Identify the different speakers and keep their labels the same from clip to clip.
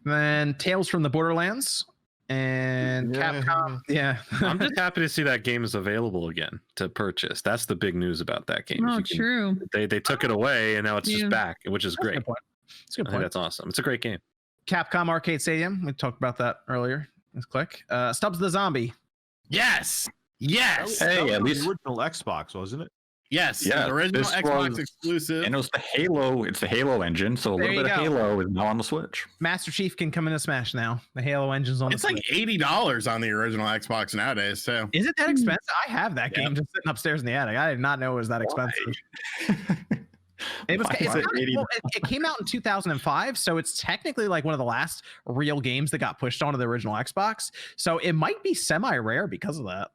Speaker 1: Then Tales from the Borderlands and Capcom. Yeah.
Speaker 2: I'm just happy to see that game is available again to purchase. That's the big news about that game.
Speaker 3: Oh, true.
Speaker 2: They took it away and now it's just back, which is great.
Speaker 1: That's a good point. That's a good point.
Speaker 2: That's awesome. It's a great game.
Speaker 1: Capcom Arcade Stadium. We talked about that earlier. Let's click. Stubbs the Zombie.
Speaker 4: Yes.
Speaker 5: Hey,
Speaker 4: That
Speaker 5: at
Speaker 4: was
Speaker 5: least
Speaker 4: the original Xbox, wasn't it?
Speaker 5: Yes,
Speaker 4: the original
Speaker 5: this
Speaker 4: Xbox
Speaker 5: was-
Speaker 4: exclusive.
Speaker 5: and it was the Halo. It's the Halo engine, so a
Speaker 1: There
Speaker 5: little bit
Speaker 1: you
Speaker 5: of
Speaker 1: go.
Speaker 5: Halo is now on the Switch.
Speaker 1: Master Chief can come into Smash now. The Halo engine's on
Speaker 4: It's
Speaker 1: the
Speaker 4: like
Speaker 1: Switch.
Speaker 4: $80 on the original Xbox nowadays, too.
Speaker 1: Is it that expensive? I have that game just sitting upstairs in the attic. I did not know it was that expensive. It was.
Speaker 5: Why
Speaker 1: It's
Speaker 5: is it
Speaker 1: not,
Speaker 5: 80?
Speaker 1: well, it came out in 2005, so it's technically like one of the last real games that got pushed onto the original Xbox. So it might be semi-rare because of that.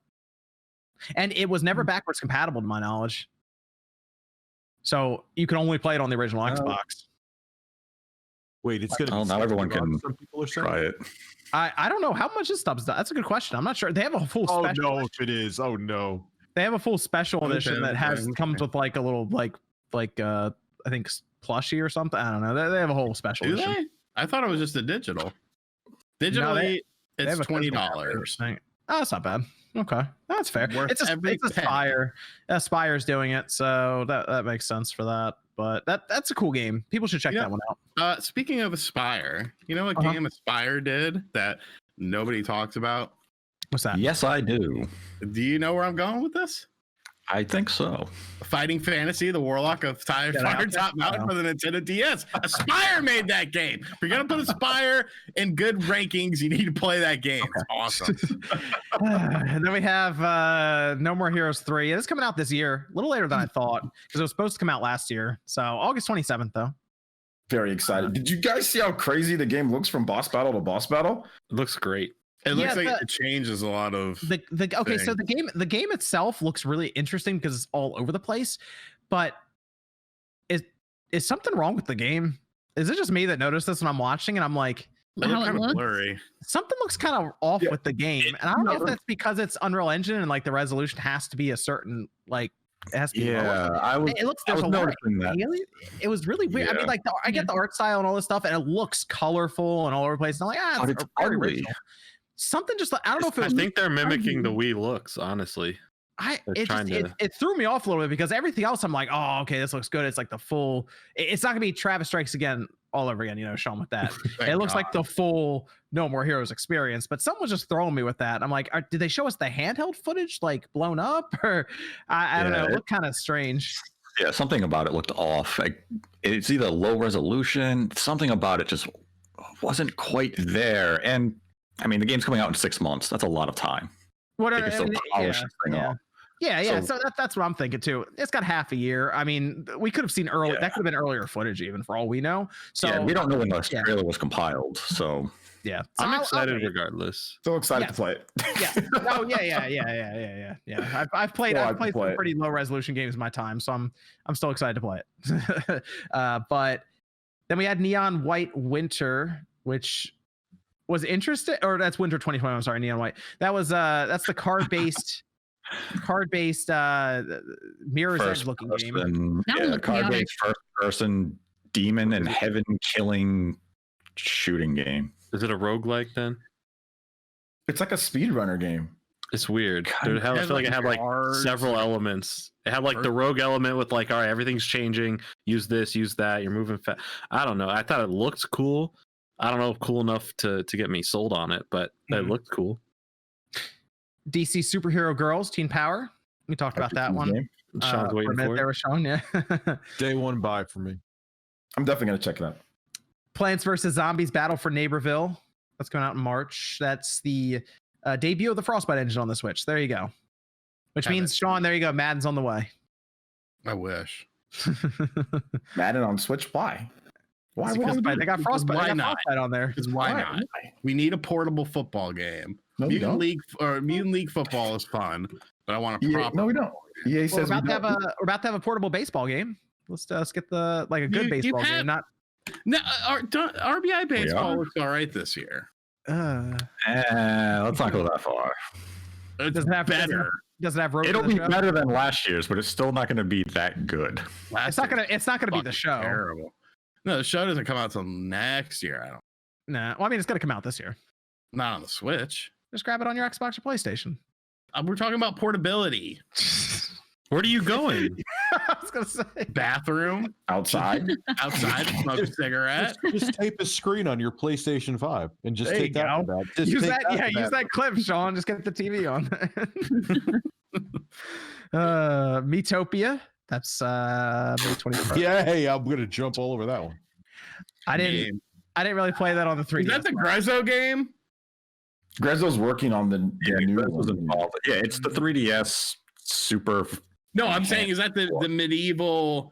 Speaker 1: And it was never backwards compatible, to my knowledge. So you can only play it on the original Xbox.
Speaker 4: Wait, it's gonna.
Speaker 5: Oh,
Speaker 4: be
Speaker 5: now everyone
Speaker 4: $60,
Speaker 5: can
Speaker 4: Some people are saying.
Speaker 5: try it.
Speaker 1: I don't know how much is Stubbs. That's a good question. I'm not sure. They have a full
Speaker 4: Oh
Speaker 1: special.
Speaker 4: no, if it is. Oh no.
Speaker 1: They have a full special edition that has
Speaker 4: okay.
Speaker 1: comes with like a little like I think plushie or something. I don't know. They have a whole special
Speaker 4: Do
Speaker 1: edition.
Speaker 4: they? I thought it was just a digital.
Speaker 1: No,
Speaker 4: Digitally,
Speaker 1: They have
Speaker 4: it's
Speaker 1: a physical
Speaker 4: $20.
Speaker 1: thing. Oh, that's not bad. Okay, that's fair.
Speaker 4: Worth
Speaker 1: It's a
Speaker 4: every penny.
Speaker 1: Spire. Spire's doing it, so that makes sense for that. But that's a cool game. People should check
Speaker 4: Yeah.
Speaker 1: that one out.
Speaker 4: Speaking of Aspire, you know what
Speaker 1: Uh-huh.
Speaker 4: game Aspire did that nobody talks about?
Speaker 1: What's that?
Speaker 5: Yes, I do.
Speaker 4: Do you know where I'm going with this?
Speaker 5: I think so.
Speaker 4: Fighting Fantasy, the Warlock of Fire Top Mountain for the Nintendo DS. Aspire made that game. If you're gonna put Aspire in good rankings, you need to play that game. It's awesome.
Speaker 1: And then we have No More Heroes 3. It's coming out this year, a little later than I thought, because it was supposed to come out last year. So August 27th, though.
Speaker 6: Very excited. Did you guys see how crazy the game looks from boss battle to boss battle?
Speaker 2: It looks great.
Speaker 4: It looks
Speaker 1: Yeah,
Speaker 4: like it changes a lot of
Speaker 1: Okay, so the game itself looks really interesting because it's all over the place. But is something wrong with the game? Is it just me that noticed this when I'm watching and I'm like,
Speaker 4: it
Speaker 3: How
Speaker 4: look
Speaker 3: it
Speaker 4: kind of
Speaker 3: looks?
Speaker 4: blurry.
Speaker 1: something looks kind of off with the game, and I don't know if that's because it's Unreal Engine and like the resolution has to be a certain like it has to be lower.
Speaker 5: Yeah, I was.
Speaker 1: It looks
Speaker 5: I
Speaker 1: there's
Speaker 5: was
Speaker 1: a lot of
Speaker 5: noticing that.
Speaker 1: alien. It was really weird. I mean,
Speaker 5: Yeah.
Speaker 1: like I get the art style and all this stuff, and it looks colorful and all over the place. And I'm like,
Speaker 5: But it's
Speaker 1: very
Speaker 5: ugly.
Speaker 1: original. Something just like I don't know if it
Speaker 2: I
Speaker 1: was.
Speaker 2: think they're mimicking the Wii looks, honestly.
Speaker 1: It threw me off a little bit because everything else I'm like, oh, okay, this looks good. It's like the full. It's not gonna be Travis Strikes Again all over again, Sean, with that.
Speaker 4: Thank
Speaker 1: It looks like
Speaker 4: God.
Speaker 1: the full No More Heroes experience, but someone was just throwing me with that. I'm like, did they show us the handheld footage like blown up, or I don't know? It looked kind of strange.
Speaker 5: Yeah, something about it looked off. Like, it's either low resolution. Something about it just wasn't quite there. And I mean, the game's coming out in 6 months. That's a lot of time.
Speaker 1: What
Speaker 5: They can still polish this thing off.
Speaker 1: Yeah.
Speaker 5: So-
Speaker 1: So that's what I'm thinking too. It's got half a year. I mean, we could have seen early.
Speaker 5: Yeah.
Speaker 1: That could have been earlier footage, even for all we know. So
Speaker 5: Yeah, we don't know when the
Speaker 1: yeah.
Speaker 5: trailer was compiled. So
Speaker 1: yeah. So
Speaker 2: I'm
Speaker 1: I'll
Speaker 2: excited
Speaker 1: wait.
Speaker 2: regardless.
Speaker 6: So excited
Speaker 1: Yeah.
Speaker 6: to play it.
Speaker 1: Yeah. Oh yeah. I've played
Speaker 6: Well,
Speaker 1: I've played
Speaker 6: play
Speaker 1: some
Speaker 6: it.
Speaker 1: pretty low resolution games in my time, so I'm still excited to play it. But then we had Neon White Winter, which was interesting, or that's Winter 2020. I'm sorry, Neon White. That was that's the card-based Mirror's Edge looking game.
Speaker 5: person,
Speaker 3: That
Speaker 5: yeah,
Speaker 3: looked
Speaker 5: card-based first person demon and heaven killing shooting game.
Speaker 2: Is it a roguelike then?
Speaker 6: It's like a speedrunner game.
Speaker 2: It's weird.
Speaker 5: Kind
Speaker 2: I feel like it had like
Speaker 4: cards.
Speaker 2: several elements. It had like the rogue element with like, all right, everything's changing. Use this, use that. You're moving fast. I don't know. I thought it looked cool. I don't know if cool enough to get me sold on it, but it looked cool.
Speaker 1: DC Superhero Girls Teen Power. We talked about that one.
Speaker 6: Game.
Speaker 2: Sean's
Speaker 1: For a
Speaker 2: waiting
Speaker 1: minute
Speaker 2: for
Speaker 1: there
Speaker 2: it.
Speaker 1: was Sean, yeah.
Speaker 4: Day one buy for me.
Speaker 6: I'm definitely gonna check it out.
Speaker 1: Plants vs. Zombies Battle for Neighborville. That's going out in March. That's the debut of the Frostbite engine on the Switch. There you go. Which
Speaker 4: Have
Speaker 1: means,
Speaker 4: it.
Speaker 1: Sean, there you go. Madden's on the way.
Speaker 4: I wish.
Speaker 6: Madden on Switch. Why? Why?
Speaker 1: Because
Speaker 6: would
Speaker 1: they got Frostbite.
Speaker 4: Why
Speaker 1: They got
Speaker 4: not?
Speaker 1: Frostbite on there.
Speaker 4: Because why not? We need a portable football game.
Speaker 6: No, we
Speaker 4: Mutant
Speaker 6: don't.
Speaker 4: League or Mutant League football is fun, but I want a
Speaker 6: EA,
Speaker 4: proper.
Speaker 6: no, we don't. EA
Speaker 1: Well, we're
Speaker 6: says
Speaker 1: about
Speaker 6: we
Speaker 1: to have
Speaker 6: don't.
Speaker 1: we're about to have a portable baseball game. Let's get the like a good
Speaker 4: You
Speaker 1: baseball
Speaker 4: have-
Speaker 1: game. Not
Speaker 4: No, RBI baseball
Speaker 5: are?
Speaker 4: looks all right this year.
Speaker 5: Let's not go that far.
Speaker 4: It's
Speaker 1: doesn't have
Speaker 4: better.
Speaker 1: doesn't have road
Speaker 5: It'll
Speaker 1: to the
Speaker 5: be
Speaker 1: show.
Speaker 5: better than last year's, but it's still not going to be that good.
Speaker 1: It's not gonna be the show.
Speaker 4: Terrible. No, the show doesn't come out till next year. I don't.
Speaker 1: Nah. Well, I mean, it's gonna come out this year.
Speaker 4: Not on the Switch.
Speaker 1: Just grab it on your Xbox or PlayStation.
Speaker 4: We're talking about portability.
Speaker 2: Where are you going?
Speaker 1: I was gonna say.
Speaker 4: Bathroom,
Speaker 6: Outside.
Speaker 4: outside, smoke a cigarette.
Speaker 3: Just tape a screen on your PlayStation 5 and just
Speaker 1: There
Speaker 3: take
Speaker 1: you
Speaker 3: that.
Speaker 1: go.
Speaker 3: Back. Just
Speaker 1: Use
Speaker 3: take
Speaker 1: that. Yeah,
Speaker 3: to
Speaker 1: use
Speaker 3: back.
Speaker 1: that clip, Sean. Just get the TV on. Miitopia. That's May 21st.
Speaker 3: Yeah, hey, I'm gonna jump all over that one.
Speaker 1: I didn't really play that on the 3D.
Speaker 4: Is that the Grezzo game?
Speaker 6: Grezzo's working on the new
Speaker 5: Grezzo's
Speaker 6: one.
Speaker 5: involved. Yeah, it's the 3DS Super.
Speaker 4: No, I'm saying, is that the medieval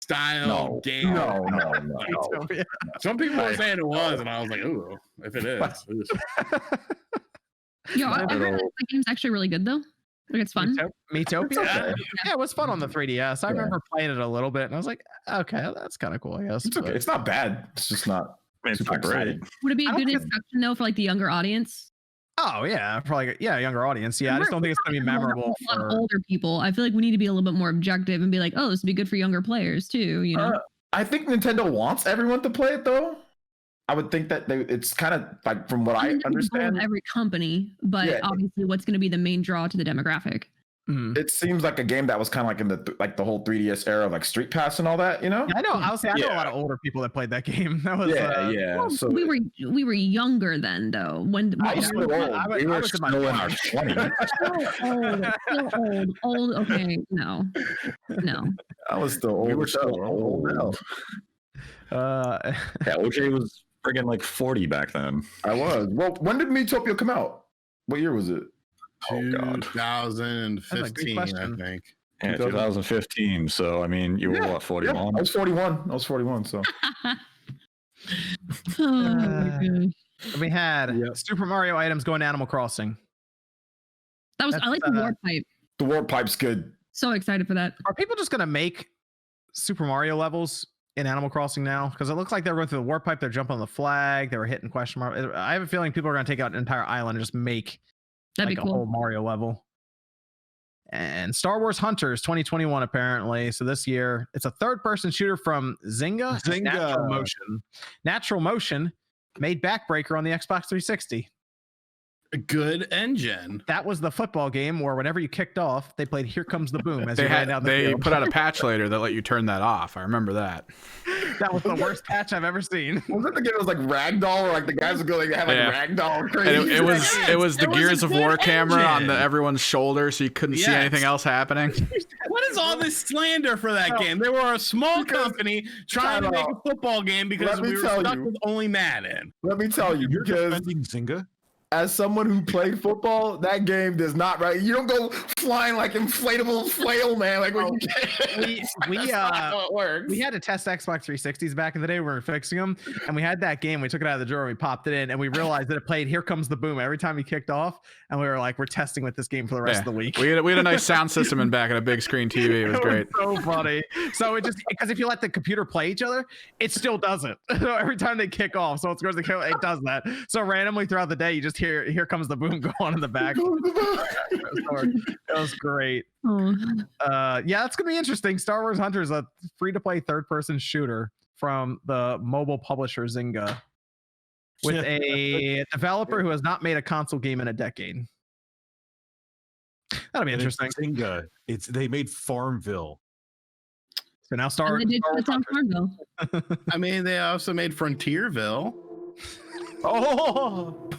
Speaker 4: style
Speaker 5: No.
Speaker 4: game?
Speaker 6: No.
Speaker 1: Miitopia.
Speaker 4: Some people were saying it was, and I was like, ooh, if it is.
Speaker 7: Yo, I heard that the game's actually really good though. Like it's fun.
Speaker 1: Miitopia.
Speaker 6: okay.
Speaker 1: Yeah, it was fun on the 3DS. I
Speaker 6: Yeah.
Speaker 1: remember playing it a little bit, and I was like, okay, that's kind of cool, I guess.
Speaker 6: It's okay.
Speaker 1: but-
Speaker 6: It's not bad. It's just not.
Speaker 5: It's
Speaker 6: super
Speaker 5: not great.
Speaker 6: exciting.
Speaker 7: Would it be
Speaker 1: I
Speaker 7: a
Speaker 1: don't
Speaker 7: good
Speaker 1: think-
Speaker 7: introduction though for like the younger audience?
Speaker 1: Oh yeah, probably younger audience. Yeah, I just don't think it's gonna be
Speaker 7: A lot of-
Speaker 1: memorable
Speaker 7: a lot of
Speaker 1: for.
Speaker 7: older people. I feel like we need to be a little bit more objective and be like, oh, this would be good for younger players too. You know,
Speaker 6: I think Nintendo wants everyone to play it though. I would think that it's kind of like from what I
Speaker 7: mean, that's the goal of
Speaker 6: understand.
Speaker 7: every company, but
Speaker 6: Yeah.
Speaker 7: obviously, what's going to be the main draw to the demographic?
Speaker 1: Mhm.
Speaker 6: It seems like a game that was kind of like in the whole 3DS era of like Street Pass and all that, you know?
Speaker 1: I know. I know a
Speaker 6: Yeah.
Speaker 1: lot of older people that played that game. That was
Speaker 6: Yeah.
Speaker 7: Well,
Speaker 6: So
Speaker 7: we were younger then, though. When
Speaker 6: I was
Speaker 7: when-
Speaker 6: still old.
Speaker 1: I was-
Speaker 6: We
Speaker 1: I
Speaker 6: were
Speaker 1: was in my
Speaker 6: still in our
Speaker 1: 20s.
Speaker 6: 20s.
Speaker 7: still old. Okay, no.
Speaker 6: I was still old.
Speaker 5: We were
Speaker 6: as
Speaker 5: still
Speaker 6: hell.
Speaker 5: old.
Speaker 6: hell.
Speaker 5: Yeah, OJ was friggin' like 40 back then.
Speaker 6: I was. Well, when did Miitopia come out? What year was it?
Speaker 5: Oh, God.
Speaker 4: 2015, I
Speaker 1: question.
Speaker 4: think.
Speaker 5: Yeah, 2015. So, I mean, you were
Speaker 6: Yeah,
Speaker 5: what, 41?
Speaker 6: Yeah, I was 41. So
Speaker 7: Oh my gosh.
Speaker 1: we had Super Mario items going to Animal Crossing.
Speaker 7: That was I like the
Speaker 1: That's,
Speaker 7: warp pipe.
Speaker 6: the warp pipe's good.
Speaker 7: So excited for that.
Speaker 1: Are people just gonna make Super Mario levels in Animal Crossing now? Because it looks like they're going through the warp pipe. They're jumping on the flag. They were hitting question mark. I have a feeling people are gonna take out an entire island and just make
Speaker 7: That'd
Speaker 1: like
Speaker 7: be
Speaker 1: a whole
Speaker 7: cool.
Speaker 1: Mario level. And Star Wars Hunters 2021 apparently. So this year it's a third-person shooter from Zynga.
Speaker 3: Zynga.
Speaker 1: Natural Motion made Backbreaker on the Xbox 360.
Speaker 4: A good engine.
Speaker 1: That was the football game where whenever you kicked off, they played "Here Comes the Boom" as you
Speaker 8: They
Speaker 1: ran down the
Speaker 8: they
Speaker 1: field.
Speaker 8: put out a patch later that let you turn that off. I remember that.
Speaker 1: That was the worst patch I've ever seen.
Speaker 6: Was it the game that was like ragdoll, or like the guys would go like have like
Speaker 8: Yeah.
Speaker 6: ragdoll
Speaker 8: And
Speaker 6: crazy?
Speaker 8: it was the
Speaker 4: It was
Speaker 8: Gears
Speaker 4: a
Speaker 8: of
Speaker 4: good
Speaker 8: War camera on
Speaker 4: engine.
Speaker 8: everyone's shoulder, so you couldn't see
Speaker 4: Yes.
Speaker 8: anything else happening.
Speaker 4: What is all this slander for that
Speaker 1: No.
Speaker 4: game? They were a small
Speaker 6: Because-
Speaker 4: company trying to
Speaker 6: Time
Speaker 4: make
Speaker 6: out.
Speaker 4: a football game because
Speaker 6: Let me
Speaker 4: we were
Speaker 6: tell
Speaker 4: stuck
Speaker 6: you.
Speaker 4: with only Madden.
Speaker 6: Let me tell you,
Speaker 3: You're
Speaker 6: because
Speaker 3: defending Zynga?
Speaker 6: as someone who played football, that game does not right. You don't go flying like inflatable flail, man. Like when
Speaker 1: we
Speaker 6: that's not how it works.
Speaker 1: we had to test Xbox 360s back in the day when we were fixing them, and we had that game. We took it out of the drawer, and we popped it in, and we realized that it played "Here Comes the Boom" every time you kicked off, and we were like, "We're testing with this game for the rest
Speaker 8: Yeah.
Speaker 1: of the week."
Speaker 8: We had a nice sound system in back and a big screen TV. It was great.
Speaker 1: So funny. So it just because if you let the computer play each other, it still does it. So every time they kick off, so it does that. So randomly throughout the day, you just hear "Here Comes the Boom" go on in the back. It was great.
Speaker 7: Oh.
Speaker 1: Yeah, that's gonna be interesting. Star Wars Hunters, a free-to-play third-person shooter from the mobile publisher Zynga, with a developer who has not made a console game in a decade. That'll be
Speaker 3: And it's
Speaker 1: interesting.
Speaker 3: Zynga. They made Farmville.
Speaker 1: So now Star
Speaker 7: And they did
Speaker 1: Wars
Speaker 7: shut down
Speaker 1: Hunters.
Speaker 7: Farmville.
Speaker 4: I mean, they also made Frontierville.
Speaker 1: Oh,